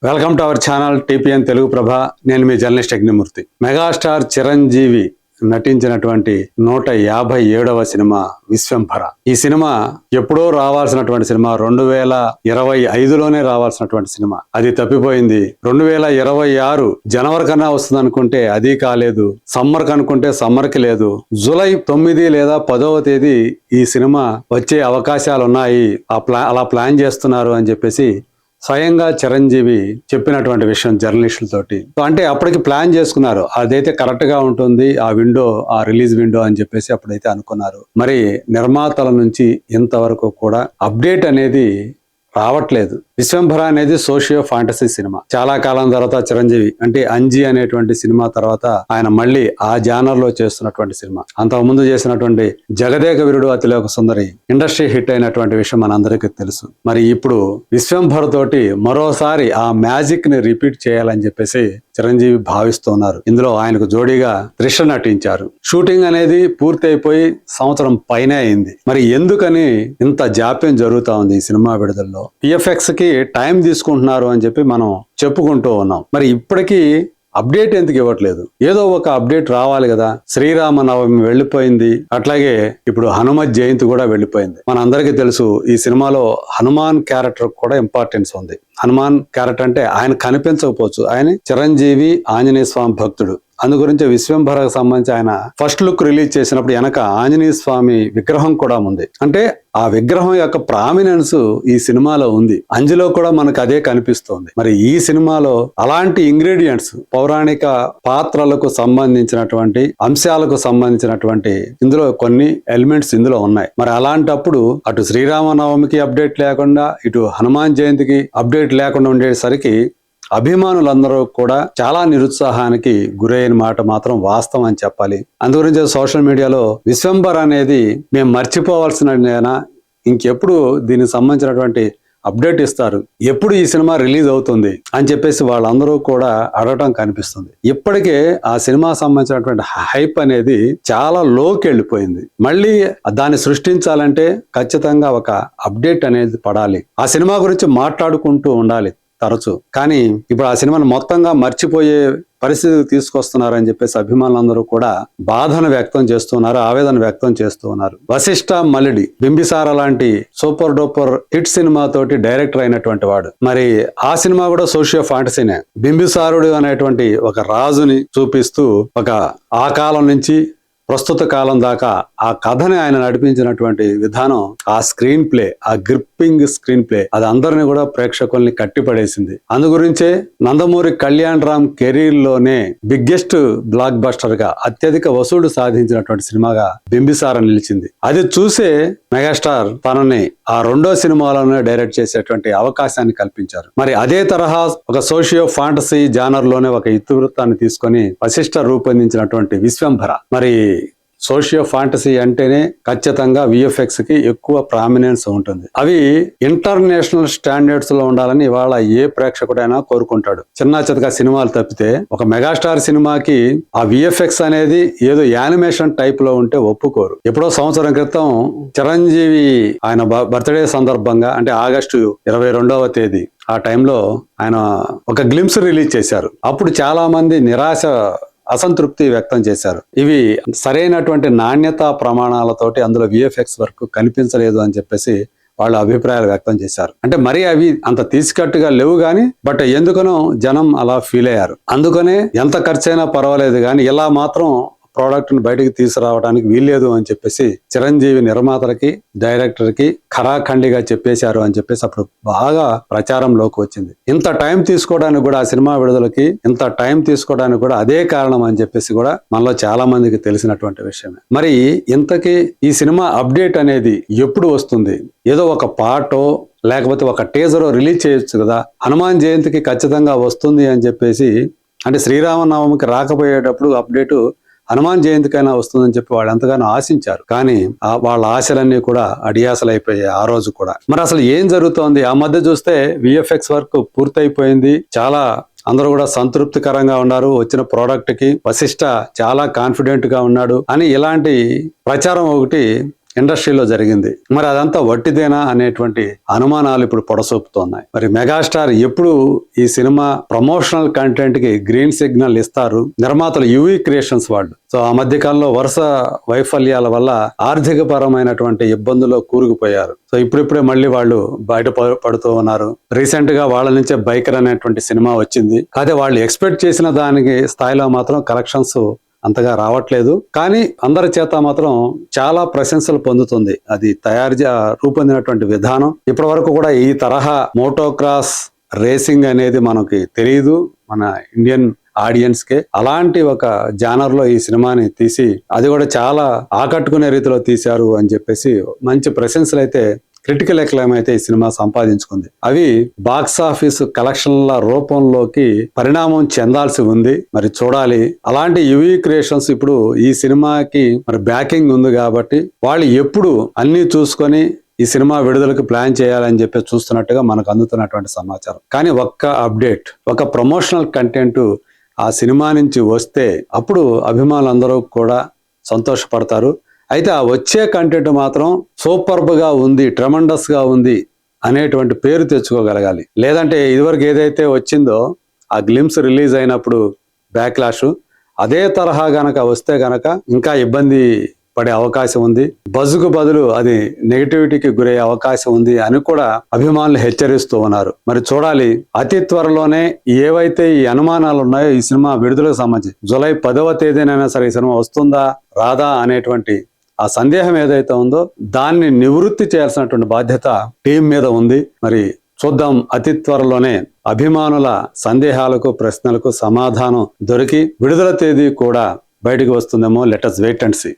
Welcome to our channel TPN Telugu Prabha. నేను మీ journalist Agnimurthy. Megastar Chiranjeevi నటించినటువంటి 157వ సినిమా విశ్వంభర. ఈ సినిమా ఎప్పుడో రావాల్సినటువంటి సినిమా, 2025లోనే రావాల్సినటువంటి సినిమా. అది తప్పిపోయింది. 2026 జనవరి కన్నా వస్తుంది అనుకుంటే అది కాలేదు, సమ్మర్ కనుకుంటే సమ్మర్ కి లేదు. జూలై 9 లేదా 10వ తేదీ ఈ సినిమా వచ్చే అవకాశాలు ఉన్నాయి, అలా ప్లాన్ చేస్తున్నారు అని చెప్పేసి స్వయంగా చిరంజీవి చెప్పినటువంటి విషయం జర్నలిస్టులతోటి. అంటే అప్పటికి ప్లాన్ చేసుకున్నారు, అదైతే కరెక్ట్ గా ఉంటుంది ఆ విండో, ఆ రిలీజ్ విండో అని చెప్పేసి అప్పుడైతే అనుకున్నారు. మరి నిర్మాతల నుంచి ఇంతవరకు కూడా అప్డేట్ అనేది రావట్లేదు. విశ్వంభర అనేది సోషియో ఫాంటసీ సినిమా. చాలా కాలం తర్వాత చిరంజీవి అంటే అంజీ అనేటువంటి సినిమా తర్వాత ఆయన మళ్ళీ ఆ జానర్ లో చేస్తున్నటువంటి సినిమా. అంతకుముందు చేసినటువంటి జగదేక వీరుడు అతిలోక సుందరి ఇండస్ట్రీ హిట్ అయినటువంటి విషయం మనందరికీ తెలుసు. మరి ఇప్పుడు విశ్వంభర తోటి మరోసారి ఆ మ్యాజిక్ ని రిపీట్ చేయాలని చెప్పేసి చిరంజీవి భావిస్తున్నారు. ఇందులో ఆయనకు జోడీగా త్రిష నటించారు. షూటింగ్ అనేది పూర్తి అయిపోయి సంవత్సరం పైనే అయింది. మరి ఎందుకని ఇంత జాప్యం జరుగుతా ఉంది ఈ సినిమా విడుదలలో? పిఎఫ్ఎక్స్ కి టైం తీసుకుంటున్నారు అని చెప్పి మనం చెప్పుకుంటూ ఉన్నాం. మరి ఇప్పటికీ అప్డేట్ ఎందుకు ఇవ్వట్లేదు? ఏదో ఒక అప్డేట్ రావాలి కదా. శ్రీరామనవమి వెళ్ళిపోయింది, అట్లాగే ఇప్పుడు హనుమత్ జయంతి కూడా వెళ్ళిపోయింది. మనందరికీ తెలుసు ఈ సినిమాలో హనుమాన్ క్యారెక్టర్ కూడా ఇంపార్టెన్స్ ఉంది. హనుమాన్ క్యారెక్టర్ అంటే ఆయన కనిపించకపోవచ్చు, ఆయన చిరంజీవి ఆంజనేయ స్వామి భక్తుడు. అందు గురించి విశ్వంభరకు సంబంధించి ఆయన ఫస్ట్ లుక్ రిలీజ్ చేసినప్పుడు వెనక ఆంజనేయ స్వామి విగ్రహం కూడా ఉంది. అంటే ఆ విగ్రహం యొక్క ప్రామినెన్స్ ఈ సినిమాలో ఉంది. అంజులో కూడా మనకు అదే కనిపిస్తోంది. మరి ఈ సినిమాలో అలాంటి ఇంగ్రీడియంట్స్, పౌరాణిక పాత్రలకు సంబంధించినటువంటి అంశాలకు సంబంధించినటువంటి ఇందులో కొన్ని ఎలిమెంట్స్ ఇందులో ఉన్నాయి. మరి అలాంటప్పుడు అటు శ్రీరామనవమికి అప్డేట్ లేకుండా, ఇటు హనుమాన్ జయంతికి అప్డేట్ లేకుండా ఉండేసరికి అభిమానులందరూ కూడా చాలా నిరుత్సాహానికి గురైన మాట మాత్రం వాస్తవం అని చెప్పాలి. అందుగురించి సోషల్ మీడియాలో విశ్వంభర అనేది మేము మర్చిపోవాల్సిన, ఇంకెప్పుడు దీనికి సంబంధించినటువంటి అప్డేట్ ఇస్తారు, ఎప్పుడు ఈ సినిమా రిలీజ్ అవుతుంది అని చెప్పేసి వాళ్ళందరూ కూడా అడగటం కనిపిస్తుంది. ఇప్పటికే ఆ సినిమా సంబంధించినటువంటి హైప్ అనేది చాలా లోకి వెళ్ళిపోయింది. మళ్ళీ దాన్ని సృష్టించాలంటే ఖచ్చితంగా ఒక అప్డేట్ అనేది పడాలి. ఆ సినిమా గురించి మాట్లాడుకుంటూ ఉండాలి తరచు. కానీ ఇప్పుడు ఆ సినిమాను మొత్తంగా మర్చిపోయే పరిస్థితి తీసుకొస్తున్నారని చెప్పేసి అభిమానులందరూ కూడా బాధను వ్యక్తం చేస్తున్నారు, ఆవేదన వ్యక్తం చేస్తూ ఉన్నారు. వశిష్ఠ మల్లిడి బింబిసార లాంటి సూపర్ డూపర్ హిట్ సినిమా తోటి డైరెక్టర్ అయినటువంటి వాడు. మరి ఆ సినిమా కూడా సోషియో ఫాంటసీనే. బింబిసారుడు అనేటువంటి ఒక రాజుని చూపిస్తూ ఒక ఆ కాలం నుంచి ప్రస్తుత కాలం దాకా ఆ కథని ఆయన నడిపించినటువంటి విధానం, ఆ స్క్రీన్ ప్లే, ఆ గ్రిప్పింగ్ స్క్రీన్ ప్లే, అది అందరినీ కూడా ప్రేక్షకుల్ని కట్టిపడేసింది. అందు గురించే నందమూరి కళ్యాణ్ రామ్ కెరీర్ లోనే బిగ్గెస్ట్ బ్లాక్ బస్టర్ గా అత్యధిక వసూలు సాధించినటువంటి సినిమాగా బింబిసార నిలిచింది. అది చూసే మెగాస్టార్ తనని ఆ రెండో సినిమాలోనే డైరెక్ట్ చేసేటువంటి అవకాశాన్ని కల్పించారు. మరి అదే తరహా ఒక సోషియో ఫాంటసీ జానర్ లోనే ఒక ఇతివృత్తాన్ని తీసుకొని వశిష్ఠ రూపొందించినటువంటి విశ్వంభర. మరి సోషియో ఫాంటసీ అంటేనే ఖచ్చితంగా విఎఫ్ఎక్స్ కి ఎక్కువ ప్రామినెన్స్ ఉంటుంది. అవి ఇంటర్నేషనల్ స్టాండర్డ్స్ లో ఉండాలని ఇవాళ ఏ ప్రేక్షకుడైనా కోరుకుంటాడు. చిన్న చితక సినిమాలు తప్పితే ఒక మెగాస్టార్ సినిమాకి ఆ విఎఫ్ఎక్స్ అనేది ఏదో యానిమేషన్ టైప్ లో ఉంటే ఒప్పుకోరు. ఎప్పుడో సంవత్సరం క్రితం చిరంజీవి ఆయన బర్త్డే సందర్భంగా, అంటే ఆగస్టు 22వ తేదీ ఆ టైంలో ఆయన ఒక గ్లింప్స్ రిలీజ్ చేశారు. అప్పుడు చాలా మంది అసంతృప్తి వ్యక్తం చేశారు. ఇవి సరైనటువంటి నాణ్యతా ప్రమాణాలతోటి అందులో విఎఫ్ఎక్స్ వర్క్ కనిపించలేదు అని చెప్పేసి వాళ్ళు అభిప్రాయాలు వ్యక్తం చేశారు. అంటే మరి అవి అంత తీసుకట్టుగా లేవు గాని, బట్ ఎందుకనో జనం అలా ఫీల్ అయ్యారు. అందుకనే ఎంత ఖర్చైనా పర్వాలేదు కానీ ఇలా మాత్రం ప్రోడక్ట్ ని బయటకు తీసుకురావడానికి వీల్లేదు అని చెప్పేసి చిరంజీవి నిర్మాతలకి, డైరెక్టర్ కి ఖరాఖండిగా చెప్పేశారు అని చెప్పేసి అప్పుడు బాగా ప్రచారంలోకి వచ్చింది. ఇంత టైం తీసుకోవడానికి కూడా, ఆ సినిమా విడుదలకి ఇంత టైం తీసుకోవడానికి కూడా అదే కారణం అని చెప్పేసి కూడా మనలో చాలా మందికి తెలిసినటువంటి విషయమే. మరి ఇంతకీ ఈ సినిమా అప్డేట్ అనేది ఎప్పుడు వస్తుంది? ఏదో ఒక పాటో లేకపోతే ఒక టీజరో రిలీజ్ చేయొచ్చు కదా. హనుమాన్ జయంతికి ఖచ్చితంగా వస్తుంది అని చెప్పేసి, అంటే శ్రీరామనవమికి రాకపోయేటప్పుడు అప్డేటు హనుమాన్ జయంతికైనా వస్తుందని చెప్పి వాళ్ళు ఎంతగానో ఆశించారు. కానీ వాళ్ళ ఆశలన్నీ కూడా అడియాసలైపోయాయి ఆ రోజు కూడా. మరి అసలు ఏం జరుగుతోంది? ఆ మధ్య చూస్తే విఎఫ్ఎక్స్ వర్క్ పూర్తయిపోయింది, చాలా అందరూ కూడా సంతృప్తికరంగా ఉన్నారు. వచ్చిన ప్రోడక్ట్ కి వశిష్ఠ చాలా కాన్ఫిడెంట్ గా ఉన్నాడు అని ఇలాంటి ప్రచారం ఒకటి ఇండస్ట్రీలో జరిగింది. మరి అదంతా వట్టిదేనా అనేటువంటి అనుమానాలు ఇప్పుడు పొడసూపుతున్నాయి. మరి మెగాస్టార్ ఎప్పుడు ఈ సినిమా ప్రమోషనల్ కంటెంట్ కి గ్రీన్ సిగ్నల్ ఇస్తారు? నిర్మాతలు యువి క్రియేషన్స్ వాళ్ళు. సో ఆ మధ్య కాలంలో వరుస వైఫల్యాల వల్ల ఆర్థిక పరమైనటువంటి ఇబ్బందుల్లో కూరుకుపోయారు. సో ఇప్పుడిప్పుడే మళ్ళీ వాళ్ళు బయట పడుతూ ఉన్నారు. రీసెంట్ గా వాళ్ళ నుంచే బైకర్ అనేటువంటి సినిమా వచ్చింది. కాకపోతే వాళ్ళు ఎక్స్పెక్ట్ చేసిన దానికి స్థాయిలో మాత్రం కలెక్షన్స్ అంతగా రావట్లేదు. కానీ అందరి చేత మాత్రం చాలా ప్రశంసలు పొందుతుంది. అది రూపొందినటువంటి విధానం. ఇప్పటి వరకు కూడా ఈ తరహా మోటోక్రాస్ రేసింగ్ అనేది మనకి తెలియదు మన ఇండియన్ ఆడియన్స్ కే. అలాంటి ఒక జానర్ లో ఈ సినిమాని తీసి అది కూడా చాలా ఆకట్టుకునే రీతిలో తీశారు అని చెప్పేసి మంచి ప్రశంసలు అయితే, క్రిటికల్ ఎక్లైమ్ అయితే ఈ సినిమా సంపాదించుకుంది. అవి బాక్స్ ఆఫీస్ కలెక్షన్ల రూపంలోకి పరిణామం చెందాల్సి ఉంది. మరి చూడాలి. అలాంటి యువి క్రియేషన్స్ ఇప్పుడు ఈ సినిమాకి మరి బ్యాకింగ్ ఉంది కాబట్టి వాళ్ళు ఎప్పుడు అన్ని చూసుకొని ఈ సినిమా విడుదలకు ప్లాన్ చేయాలని చెప్పి చూస్తున్నట్టుగా మనకు అందుతున్నటువంటి సమాచారం. కానీ ఒక్క అప్డేట్, ఒక ప్రమోషనల్ కంటెంట్ ఆ సినిమా నుంచి వస్తే అప్పుడు అభిమానులందరూ కూడా సంతోషపడతారు. అయితే ఆ వచ్చే కంటెంట్ మాత్రం సూపర్బ్ గా ఉంది, ట్రెమండస్ గా ఉంది అనేటువంటి పేరు తెచ్చుకోగలగాలి. లేదంటే ఇదివరకు ఏదైతే వచ్చిందో ఆ గ్లిమ్స్ రిలీజ్ అయినప్పుడు బ్యాక్లాష్, అదే తరహా గనక వస్తే గనక ఇంకా ఇబ్బంది పడే అవకాశం ఉంది. బజుకు బదులు అది నెగిటివిటీకి గురయ్యే అవకాశం ఉంది అని కూడా అభిమానులు హెచ్చరిస్తూ ఉన్నారు. మరి చూడాలి. అతి త్వరలోనే ఏవైతే ఈ అనుమానాలు ఉన్నాయో ఈ సినిమా విడుదలకు సంబంధించి జూలై 10వ తేదీనైనా సరే ఈ సినిమా వస్తుందా రాదా అనేటువంటి ఆ సందేహం ఏదైతే ఉందో దాన్ని నివృత్తి చేయాల్సినటువంటి బాధ్యత టీం మీద ఉంది. మరి చూద్దాం. అతి త్వరలోనే అభిమానుల సందేహాలకు ప్రశ్నలకు సమాధానం దొరికి విడుదల తేదీ కూడా బయటకు వస్తుందేమో. Let us wait and see.